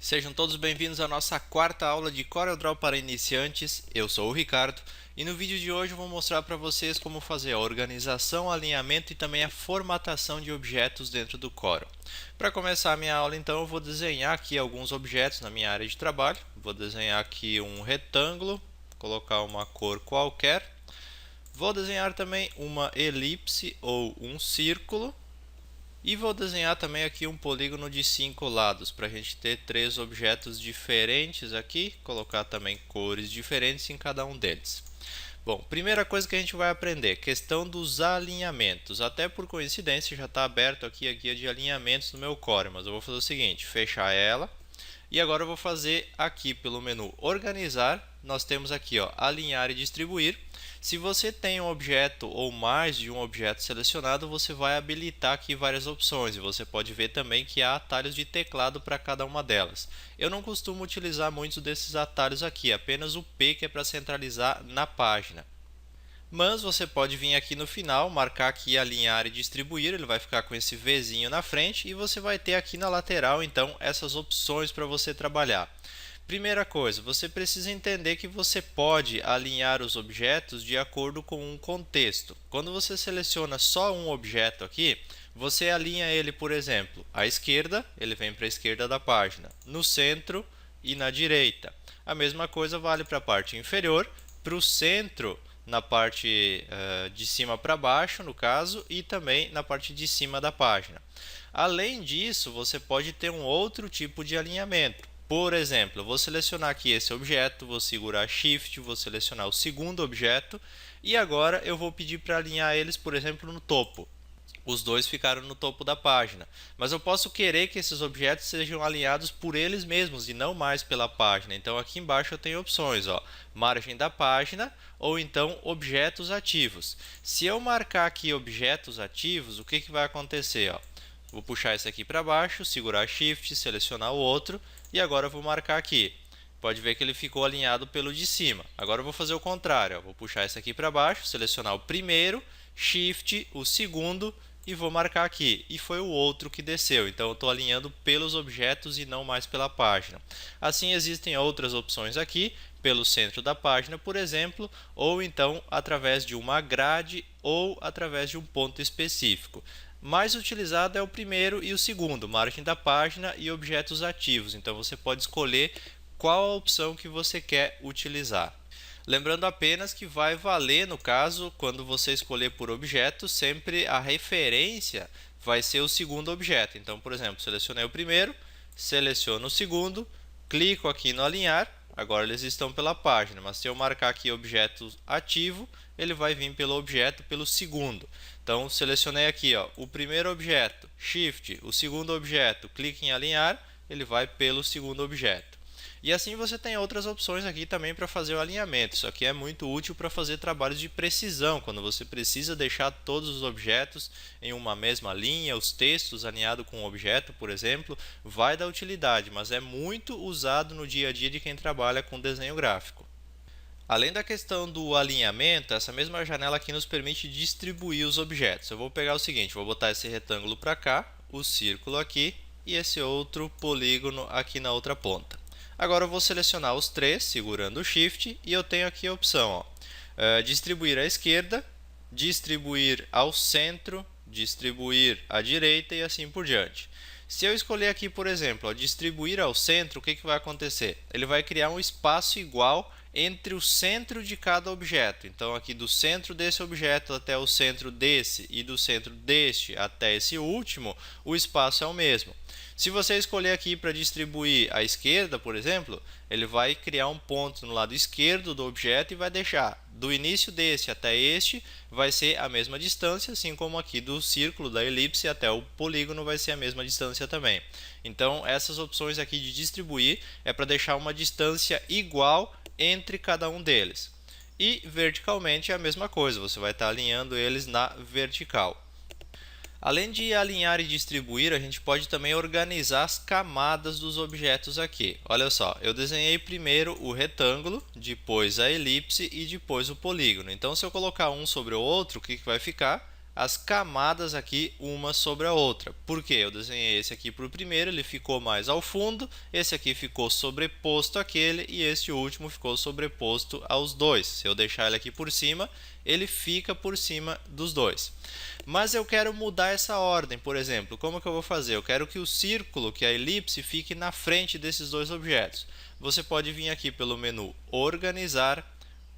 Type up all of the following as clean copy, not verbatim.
Sejam todos bem-vindos à nossa quarta aula de CorelDRAW para iniciantes. Eu sou o Ricardo e no vídeo de hoje eu vou mostrar para vocês como fazer a organização, alinhamento e também a formatação de objetos dentro do Corel. Para começar a minha aula, então, eu vou desenhar aqui alguns objetos na minha área de trabalho. Vou desenhar aqui um retângulo, colocar uma cor qualquer. Vou desenhar também uma elipse ou um círculo. E vou desenhar também aqui um polígono de 5 lados, para a gente ter 3 objetos diferentes aqui, colocar também cores diferentes em cada um deles. Bom, primeira coisa que a gente vai aprender, questão dos alinhamentos. Até por coincidência já está aberto aqui a guia de alinhamentos no meu Corel, mas eu vou fazer o seguinte, fechar ela. E agora eu vou fazer aqui pelo menu organizar, nós temos aqui ó, alinhar e distribuir. Se você tem um objeto ou mais de um objeto selecionado, você vai habilitar aqui várias opções e você pode ver também que há atalhos de teclado para cada uma delas. Eu não costumo utilizar muitos desses atalhos aqui, apenas o P que é para centralizar na página. Mas você pode vir aqui no final, marcar aqui alinhar e distribuir, ele vai ficar com esse Vzinho na frente e você vai ter aqui na lateral então essas opções para você trabalhar. Primeira coisa, você precisa entender que você pode alinhar os objetos de acordo com um contexto. Quando você seleciona só um objeto aqui, você alinha ele, por exemplo, à esquerda, ele vem para a esquerda da página, no centro e na direita. A mesma coisa vale para a parte inferior, para o centro na parte de cima para baixo, no caso, e também na parte de cima da página. Além disso, você pode ter um outro tipo de alinhamento. Por exemplo, eu vou selecionar aqui esse objeto, vou segurar Shift, vou selecionar o segundo objeto e agora eu vou pedir para alinhar eles, por exemplo, no topo. Os dois ficaram no topo da página, mas eu posso querer que esses objetos sejam alinhados por eles mesmos e não mais pela página. Então aqui embaixo eu tenho opções, ó, margem da página ou então objetos ativos. Se eu marcar aqui objetos ativos, o que vai acontecer? Ó? Vou puxar esse aqui para baixo, segurar Shift, selecionar o outro e agora eu vou marcar aqui. Pode ver que ele ficou alinhado pelo de cima. Agora eu vou fazer o contrário. Ó. Vou puxar esse aqui para baixo, selecionar o primeiro, Shift, o segundo e vou marcar aqui. E foi o outro que desceu. Então eu estou alinhando pelos objetos e não mais pela página. Assim existem outras opções aqui, pelo centro da página, por exemplo, ou então através de uma grade ou através de um ponto específico. Mais utilizado é o primeiro e o segundo, margem da página e objetos ativos. Então você pode escolher qual a opção que você quer utilizar. Lembrando apenas que vai valer, no caso, quando você escolher por objeto, sempre a referência vai ser o segundo objeto. Então, por exemplo, selecionei o primeiro, seleciono o segundo, clico aqui no alinhar, agora eles estão pela página, mas se eu marcar aqui objeto ativo, ele vai vir pelo objeto pelo segundo. Então, selecionei aqui ó, o primeiro objeto, Shift, o segundo objeto, clique em alinhar, ele vai pelo segundo objeto. E assim você tem outras opções aqui também para fazer o alinhamento. Isso aqui é muito útil para fazer trabalhos de precisão, quando você precisa deixar todos os objetos em uma mesma linha, os textos alinhados com o objeto, por exemplo, vai dar utilidade, mas é muito usado no dia a dia de quem trabalha com desenho gráfico. Além da questão do alinhamento, essa mesma janela aqui nos permite distribuir os objetos. Eu vou pegar o seguinte, vou botar esse retângulo para cá, o círculo aqui e esse outro polígono aqui na outra ponta. Agora eu vou selecionar os três, segurando o Shift, e eu tenho aqui a opção, ó, distribuir à esquerda, distribuir ao centro, distribuir à direita e assim por diante. Se eu escolher aqui, por exemplo, ó, distribuir ao centro, o que vai acontecer? Ele vai criar um espaço igual entre o centro de cada objeto. Então, aqui do centro desse objeto até o centro desse e do centro deste até esse último, o espaço é o mesmo. Se você escolher aqui para distribuir à esquerda, por exemplo, ele vai criar um ponto no lado esquerdo do objeto e vai deixar do início desse até este vai ser a mesma distância, assim como aqui do círculo, da elipse até o polígono vai ser a mesma distância também. Então, essas opções aqui de distribuir é para deixar uma distância igual entre cada um deles. E verticalmente é a mesma coisa, você vai estar alinhando eles na vertical. Além de alinhar e distribuir, a gente pode também organizar as camadas dos objetos aqui. Olha só, eu desenhei primeiro o retângulo, depois a elipse e depois o polígono. Então, se eu colocar um sobre o outro, o que vai ficar? as camadas aqui uma sobre a outra. Por quê? Eu desenhei esse aqui para o primeiro, ele ficou mais ao fundo, esse aqui ficou sobreposto àquele e este último ficou sobreposto aos dois. Se eu deixar ele aqui por cima, ele fica por cima dos dois. Mas eu quero mudar essa ordem, por exemplo, como que eu vou fazer? Eu quero que o círculo, que é a elipse, fique na frente desses dois objetos. Você pode vir aqui pelo menu Organizar,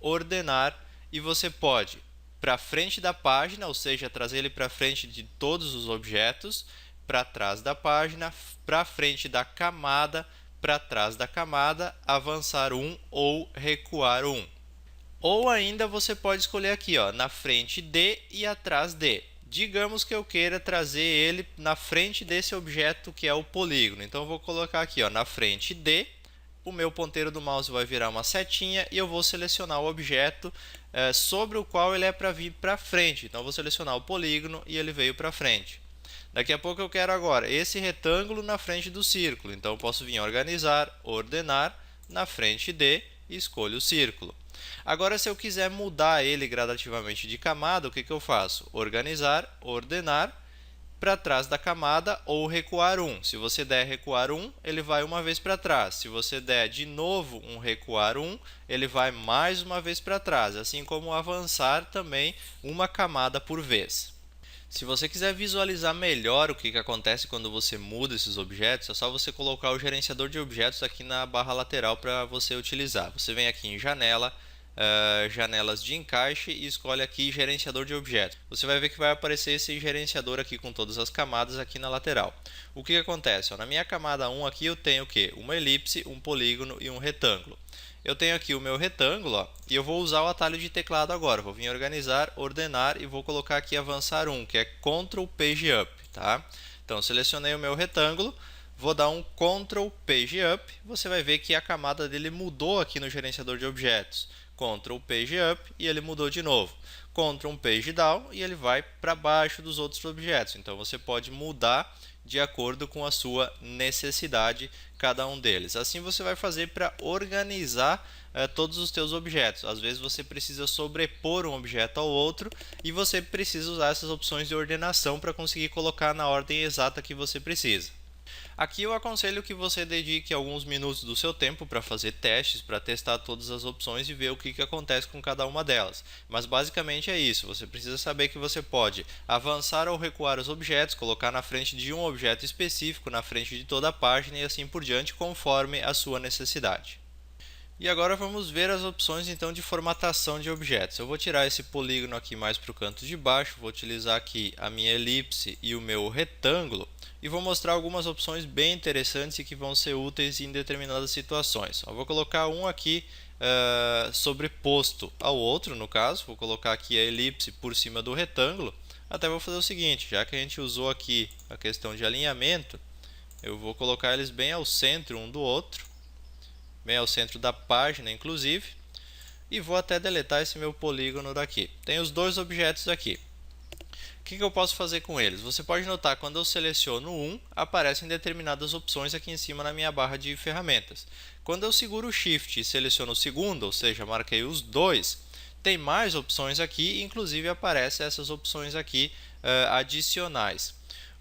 Ordenar e você pode para frente da página, ou seja, trazer ele para frente de todos os objetos, para trás da página, para frente da camada, para trás da camada, avançar um ou recuar um. Ou ainda você pode escolher aqui, ó, na frente de e atrás de. Digamos que eu queira trazer ele na frente desse objeto que é o polígono. Então eu vou colocar aqui, ó, na frente de. O meu ponteiro do mouse vai virar uma setinha e eu vou selecionar o objeto sobre o qual ele é para vir para frente. Então eu vou selecionar o polígono e ele veio para frente. Daqui a pouco eu quero agora esse retângulo na frente do círculo. Então eu posso vir organizar, ordenar, na frente de e escolho o círculo. Agora, se eu quiser mudar ele gradativamente de camada, o que eu faço? Organizar, ordenar, para trás da camada ou recuar um. Se você der recuar um, ele vai uma vez para trás. Se você der de novo um recuar um, ele vai mais uma vez para trás, assim como avançar também uma camada por vez. Se você quiser visualizar melhor o que acontece quando você muda esses objetos, é só você colocar o gerenciador de objetos aqui na barra lateral para você utilizar. Você vem aqui em Janela, janelas de encaixe e escolhe aqui gerenciador de objetos. Você vai ver que vai aparecer esse gerenciador aqui com todas as camadas aqui na lateral. O que acontece? Na minha camada 1 aqui eu tenho o quê? Uma elipse, um polígono e um retângulo. Eu tenho aqui o meu retângulo, ó, e eu vou usar o atalho de teclado agora. Vou vir organizar, ordenar e vou colocar aqui avançar 1, que é Ctrl Page Up, tá? Então selecionei o meu retângulo, vou dar um Ctrl Page Up, você vai ver que a camada dele mudou aqui no gerenciador de objetos. Ctrl Page Up e ele mudou de novo. Ctrl Page Down e ele vai para baixo dos outros objetos. Então você pode mudar de acordo com a sua necessidade cada um deles. Assim você vai fazer para organizar todos os teus objetos. Às vezes você precisa sobrepor um objeto ao outro e você precisa usar essas opções de ordenação para conseguir colocar na ordem exata que você precisa. Aqui eu aconselho que você dedique alguns minutos do seu tempo para fazer testes, para testar todas as opções e ver o que acontece com cada uma delas. Mas basicamente é isso, você precisa saber que você pode avançar ou recuar os objetos, colocar na frente de um objeto específico, na frente de toda a página e assim por diante, conforme a sua necessidade. E agora vamos ver as opções então de formatação de objetos. Eu vou tirar esse polígono aqui mais para o canto de baixo, vou utilizar aqui a minha elipse e o meu retângulo e vou mostrar algumas opções bem interessantes e que vão ser úteis em determinadas situações. Eu vou colocar um aqui sobreposto ao outro, no caso, vou colocar aqui a elipse por cima do retângulo. Até vou fazer o seguinte, já que a gente usou aqui a questão de alinhamento, eu vou colocar eles bem ao centro um do outro. Bem ao centro da página, inclusive, e vou até deletar esse meu polígono daqui. Tem os dois objetos aqui. O que eu posso fazer com eles? Você pode notar quando eu seleciono um, aparecem determinadas opções aqui em cima na minha barra de ferramentas. Quando eu seguro o Shift e seleciono o segundo, ou seja, marquei os dois, tem mais opções aqui, inclusive aparecem essas opções aqui adicionais.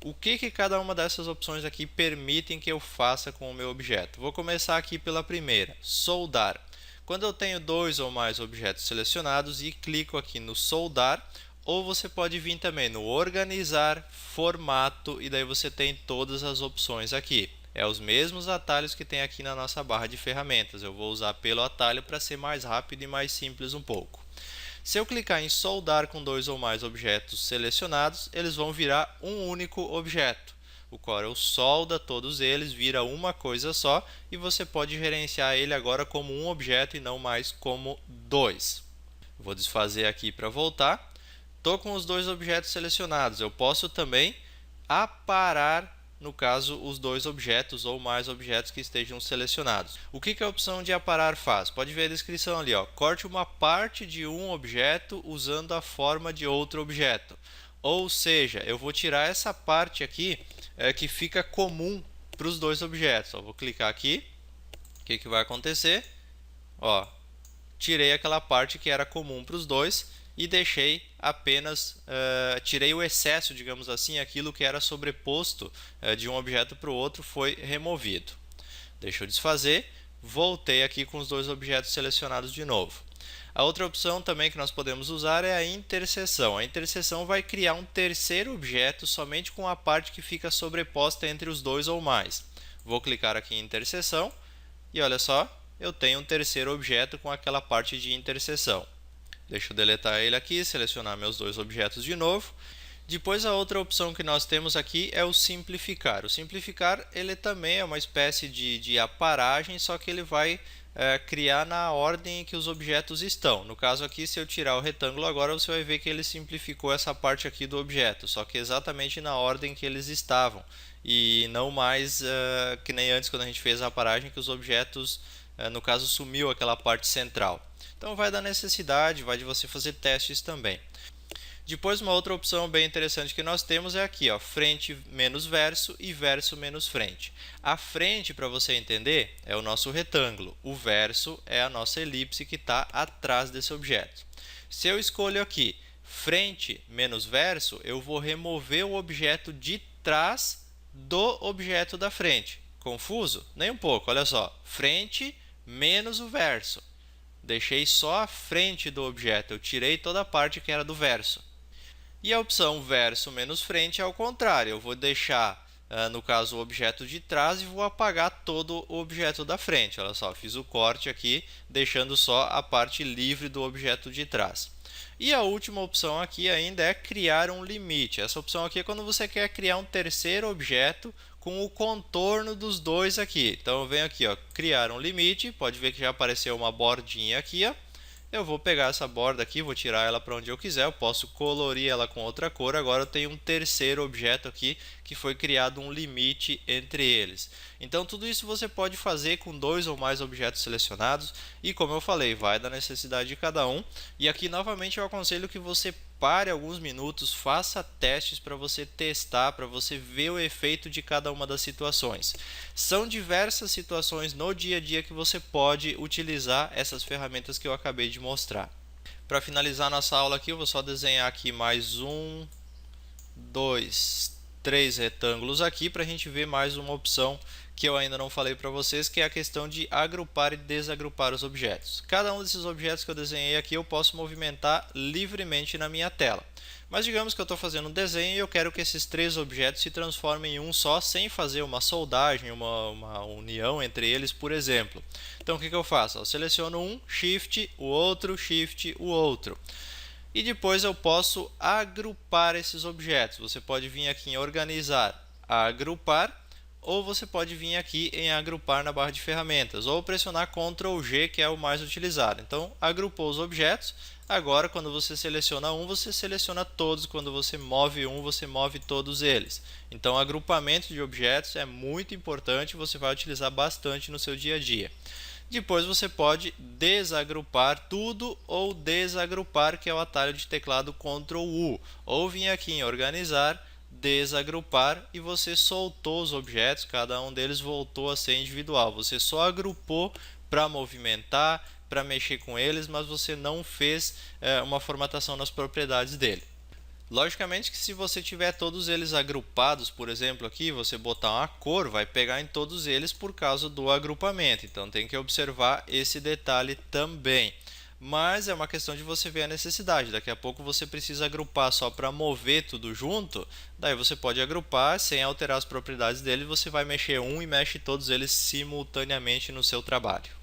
O que cada uma dessas opções aqui permitem que eu faça com o meu objeto? Vou começar aqui pela primeira, soldar. Quando eu tenho dois ou mais objetos selecionados e clico aqui no soldar, ou você pode vir também no organizar, formato e daí você tem todas as opções aqui. É os mesmos atalhos que tem aqui na nossa barra de ferramentas. Eu vou usar pelo atalho para ser mais rápido e mais simples um pouco. Se eu clicar em soldar com dois ou mais objetos selecionados, eles vão virar um único objeto. O Corel solda todos eles, vira uma coisa só e você pode gerenciar ele agora como um objeto e não mais como dois. Vou desfazer aqui para voltar. Estou com os dois objetos selecionados. Eu posso também aparar, no caso, os dois objetos ou mais objetos que estejam selecionados. O que a opção de aparar faz? Pode ver a descrição ali, ó. Corte uma parte de um objeto usando a forma de outro objeto. Ou seja, eu vou tirar essa parte aqui que fica comum para os dois objetos. Vou clicar aqui. O que vai acontecer? Ó, tirei aquela parte que era comum para os dois e deixei apenas, tirei o excesso, digamos assim, aquilo que era sobreposto de um objeto para o outro foi removido. Deixa eu desfazer, voltei aqui com os dois objetos selecionados de novo. A outra opção também que nós podemos usar é a interseção. A interseção vai criar um terceiro objeto somente com a parte que fica sobreposta entre os dois ou mais. Vou clicar aqui em interseção e olha só, eu tenho um terceiro objeto com aquela parte de interseção. Deixa eu deletar ele aqui, selecionar meus dois objetos de novo. Depois a outra opção que nós temos aqui é o simplificar. O simplificar ele também é uma espécie de aparagem, só que ele vai criar na ordem em que os objetos estão. No caso aqui, se eu tirar o retângulo agora, você vai ver que ele simplificou essa parte aqui do objeto, só que exatamente na ordem que eles estavam. E não mais que nem antes quando a gente fez a aparagem, que os objetos, no caso, sumiu aquela parte central. Então vai da necessidade, vai de você fazer testes também. Depois, uma outra opção bem interessante que nós temos é aqui, ó, frente menos verso e verso menos frente. A frente, para você entender, é o nosso retângulo. O verso é a nossa elipse que está atrás desse objeto. Se eu escolho aqui frente menos verso, eu vou remover o objeto de trás do objeto da frente. Confuso? Nem um pouco. Olha só, frente menos o verso. Deixei só a frente do objeto, eu tirei toda a parte que era do verso. E a opção verso menos frente é ao contrário, eu vou deixar, no caso, o objeto de trás e vou apagar todo o objeto da frente. Olha só, fiz o corte aqui, deixando só a parte livre do objeto de trás. E a última opção aqui ainda é criar um limite. Essa opção aqui é quando você quer criar um terceiro objeto com o contorno dos dois aqui. Então eu venho aqui, ó, criar um limite, pode ver que já apareceu uma bordinha aqui, ó. Eu vou pegar essa borda aqui, vou tirar ela para onde eu quiser, eu posso colorir ela com outra cor. Agora eu tenho um terceiro objeto aqui que foi criado um limite entre eles. Então tudo isso você pode fazer com dois ou mais objetos selecionados e, como eu falei, vai da necessidade de cada um. E aqui novamente eu aconselho que você pare alguns minutos, faça testes para você testar, para você ver o efeito de cada uma das situações. São diversas situações no dia a dia que você pode utilizar essas ferramentas que eu acabei de mostrar. Para finalizar nossa aula aqui, eu vou só desenhar aqui mais 1, 2, 3 retângulos aqui para a gente ver mais uma opção que eu ainda não falei para vocês, que é a questão de agrupar e desagrupar os objetos. Cada um desses objetos que eu desenhei aqui eu posso movimentar livremente na minha tela. Mas digamos que eu estou fazendo um desenho e eu quero que esses três objetos se transformem em um só, sem fazer uma soldagem, uma união entre eles, por exemplo. Então o que eu faço? Eu seleciono um, Shift, o outro. E depois eu posso agrupar esses objetos. Você pode vir aqui em organizar, agrupar, ou você pode vir aqui em agrupar na barra de ferramentas, ou pressionar Ctrl G, que é o mais utilizado. Então, agrupou os objetos. Agora, quando você seleciona um, você seleciona todos. Quando você move um, você move todos eles. Então, agrupamento de objetos é muito importante, você vai utilizar bastante no seu dia a dia. Depois você pode desagrupar tudo ou desagrupar, que é o atalho de teclado Ctrl U. Ou vir aqui em organizar, desagrupar e você soltou os objetos, cada um deles voltou a ser individual. Você só agrupou para movimentar, para mexer com eles, mas você não fez uma formatação nas propriedades dele. Logicamente que se você tiver todos eles agrupados, por exemplo, aqui, você botar uma cor, vai pegar em todos eles por causa do agrupamento. Então tem que observar esse detalhe também. Mas é uma questão de você ver a necessidade. Daqui a pouco você precisa agrupar só para mover tudo junto. Daí você pode agrupar sem alterar as propriedades dele. Você vai mexer um e mexe todos eles simultaneamente no seu trabalho.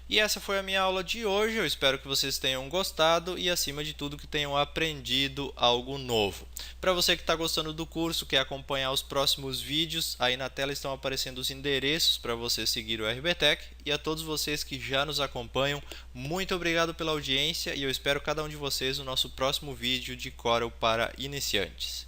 E essa foi a minha aula de hoje. Eu espero que vocês tenham gostado e, acima de tudo, que tenham aprendido algo novo. Para você que está gostando do curso, quer acompanhar os próximos vídeos, aí na tela estão aparecendo os endereços para você seguir o RBTech. E a todos vocês que já nos acompanham, muito obrigado pela audiência e eu espero cada um de vocês no nosso próximo vídeo de Corel para iniciantes.